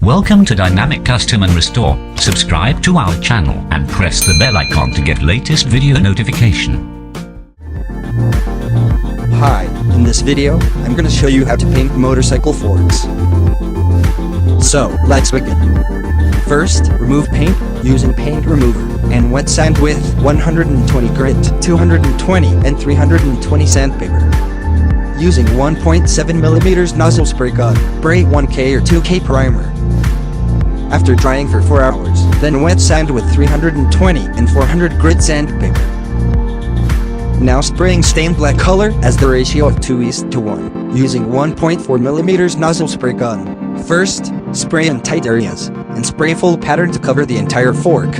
Welcome to Dynamic Custom and Restore. Subscribe to our channel and press the bell icon to get latest video notification. Hi, in this video, I'm going to show you how to paint motorcycle forks. So, let's begin. First, remove paint using paint remover and wet sand with 120 grit, 220 and 320 sandpaper. Using 1.7mm nozzle spray gun, spray 1K or 2K primer. After drying for 4 hours, then wet sand with 320 and 400 grit sandpaper. Now spraying stained black color as the ratio of 2:1, using 1.4mm nozzle spray gun. First, spray in tight areas, and spray full pattern to cover the entire fork.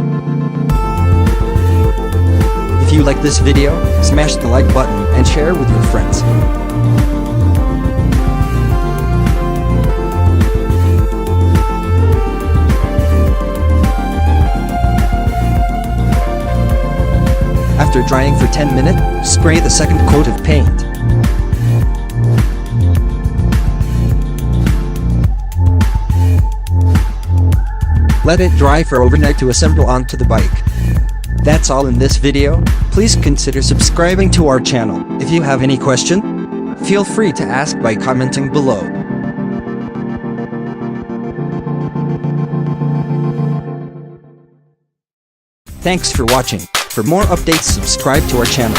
If you like this video, smash the like button and share with your friends. After drying for 10 minutes, spray the second coat of paint. Let it dry for overnight to assemble onto the bike. That's all in this video. Please consider subscribing to our channel. If you have any question, feel free to ask by commenting below. Thanks for watching. For more updates, subscribe to our channel.